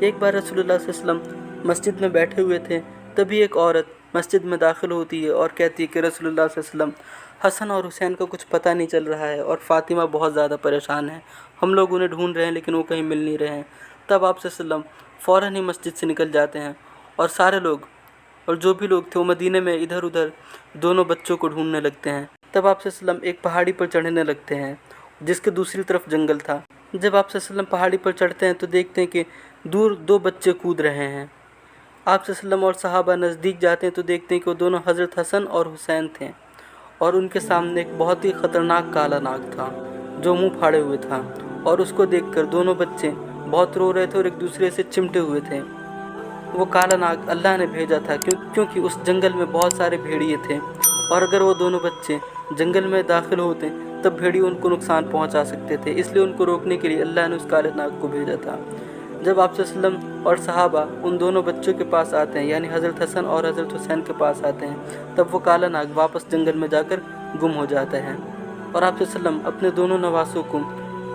ایک بار رسول اللہ صلی اللہ علیہ وسلم مسجد میں بیٹھے ہوئے تھے، تبھی ایک عورت مسجد میں داخل ہوتی ہے اور کہتی ہے کہ رسول اللہ صلی اللہ علیہ وسلم، حسن اور حسین کا کچھ پتہ نہیں چل رہا ہے اور فاطمہ بہت زیادہ پریشان ہے، ہم لوگ انہیں ڈھونڈ رہے ہیں لیکن وہ کہیں مل نہیں رہے ہیں۔ تب آپ صلی اللہ علیہ وسلم فوراً ہی مسجد سے نکل جاتے ہیں اور سارے لوگ اور جو بھی لوگ تھے وہ مدینے میں ادھر ادھر دونوں بچوں کو ڈھونڈنے لگتے ہیں۔ تب آپ صلی اللہ علیہ وسلم ایک پہاڑی پر چڑھنے لگتے ہیں جس کے دوسری طرف جنگل تھا۔ جب آپ صلی اللہ علیہ وسلم پہاڑی پر چڑھتے ہیں تو دیکھتے ہیں کہ دور 2 بچے کود رہے ہیں۔ آپ صلی اللہ علیہ وسلم اور صحابہ نزدیک جاتے ہیں تو دیکھتے ہیں کہ وہ دونوں حضرت حسن اور حسین تھے، اور ان کے سامنے ایک بہت ہی خطرناک کالا ناگ تھا جو منہ پھاڑے ہوئے تھا، اور اس کو دیکھ کر دونوں بچے بہت رو رہے تھے اور ایک دوسرے سے چمٹے ہوئے تھے۔ وہ کالا ناگ اللہ نے بھیجا تھا کیونکہ اس جنگل میں بہت سارے بھیڑیے تھے، اور اگر وہ دونوں بچے جنگل میں داخل ہوتے تب بھیڑیے ان کو نقصان پہنچا سکتے تھے، اس لیے ان کو روکنے کے لیے اللہ نے اس کالے ناگ کو بھیجا تھا۔ جب آپ صلی اللہ علیہ وسلم اور صحابہ ان دونوں بچوں کے پاس آتے ہیں، یعنی حضرت حسن اور حضرت حسین کے پاس آتے ہیں، تب وہ کالا ناگ واپس جنگل میں جا کر گم ہو جاتا ہے، اور آپ صلی اللہ علیہ وسلم اپنے دونوں نواسوں کو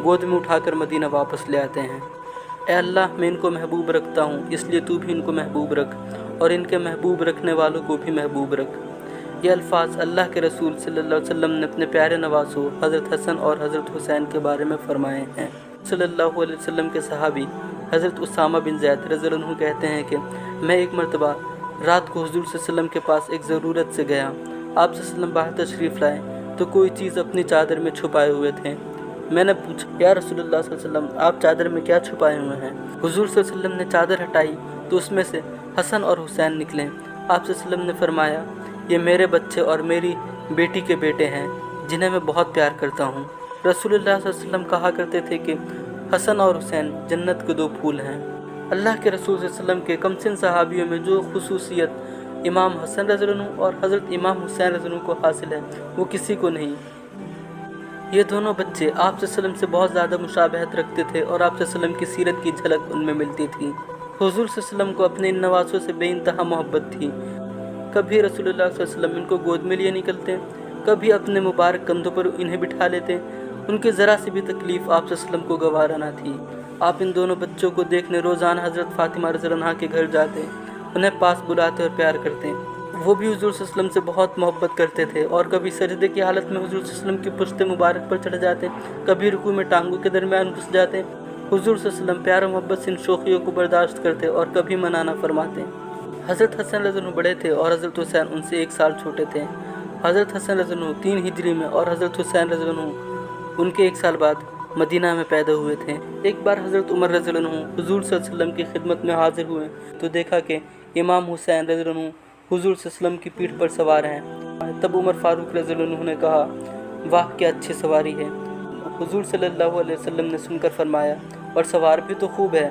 گود میں اٹھا کر مدینہ واپس لے آتے ہیں۔ اے اللہ، میں ان کو محبوب رکھتا ہوں، اس لیے تو بھی ان کو محبوب رکھ، اور ان کے محبوب رکھنے والوں کو بھی محبوب رکھ۔ یہ الفاظ اللہ کے رسول صلی اللہ علیہ وسلم نے اپنے پیارے نواسوں حضرت حسن اور حضرت حسین کے بارے میں فرمائے ہیں۔ صلی اللہ علیہ وسلم کے صحابی حضرت اسامہ بن زید رضی اللہ عنہ کہتے ہیں کہ میں ایک مرتبہ رات کو حضور صلی اللہ علیہ وسلم کے پاس ایک ضرورت سے گیا۔ آپ صلی اللہ علیہ وسلم باہر تشریف لائے تو کوئی چیز اپنی چادر میں چھپائے ہوئے تھے۔ میں نے پوچھا، یا رسول اللہ صلی اللہ علیہ وسلم، آپ چادر میں کیا چھپائے ہوئے ہیں؟ حضور صلی اللہ علیہ وسلم نے چادر ہٹائی تو اس میں سے حسن اور حسین نکلے۔ آپ صلی اللہ علیہ وسلم نے فرمایا، یہ میرے بچے اور میری بیٹی کے بیٹے ہیں جنہیں میں بہت پیار کرتا ہوں۔ رسول اللہ صلی اللہ علیہ وسلم کہا کرتے تھے کہ حسن اور حسین جنت کے 2 پھول ہیں۔ اللہ کے رسول صلی اللہ علیہ وسلم کے کم سن صحابیوں میں جو خصوصیت امام حسن رضی اللہ عنہ اور حضرت امام حسین رضی اللہ عنہ کو حاصل ہے وہ کسی کو نہیں۔ یہ دونوں بچے آپ صلی اللہ علیہ وسلم سے بہت زیادہ مشابہت رکھتے تھے اور آپ صلی اللہ علیہ وسلم کی سیرت کی جھلک ان میں ملتی تھی۔ حضور صلی اللہ علیہ وسلم کو اپنے ان نواسوں سے بے انتہا محبت تھی۔ کبھی رسول اللہ صلی اللہ علیہ وسلم ان کو گود میں لیے نکلتے، کبھی اپنے مبارک کندھوں پر انہیں بٹھا لیتے۔ ان کی ذرا سی بھی تکلیف آپ صلی اللہ علیہ وسلم کو گوارا نہ تھی۔ آپ ان دونوں بچوں کو دیکھنے روزانہ حضرت فاطمہ رضی اللہ عنہا کے گھر جاتے، انہیں پاس بلاتے اور پیار کرتے۔ وہ بھی حضور صلی اللہ علیہ وسلم سے بہت محبت کرتے تھے، اور کبھی سجدے کی حالت میں حضور صلی اللہ علیہ وسلم کی پشت مبارک پر چڑھ جاتے، کبھی رکوع میں ٹانگوں کے درمیان گھس جاتے۔ حضور صلی اللہ علیہ وسلم پیار و محبت سے ان شوخیوں کو برداشت کرتے اور کبھی منع نہ فرماتے۔ حضرت حسن رضی اللہ عنہ بڑے تھے اور حضرت حسین ان سے 1 سال چھوٹے تھے۔ حضرت حسن رضی اللہ عنہ 3 ہجری میں اور حضرت حسین رضی اللہ عنہ ان کے 1 سال بعد مدینہ میں پیدا ہوئے تھے۔ ایک بار حضرت عمر رضی اللہ عنہ حضور صلی اللہ علیہ وسلم کی خدمت میں حاضر ہوئے تو دیکھا کہ امام حسین رضی اللہ عنہ حضور صلی اللہ علیہ وسلم کی پیٹھ پر سوار ہیں۔ تب عمر فاروق رضی اللہ عنہ نے کہا، واہ کیا اچھی سواری ہے۔ حضور صلی اللہ علیہ وسلم نے سن کر فرمایا، اور سوار بھی تو خوب ہے۔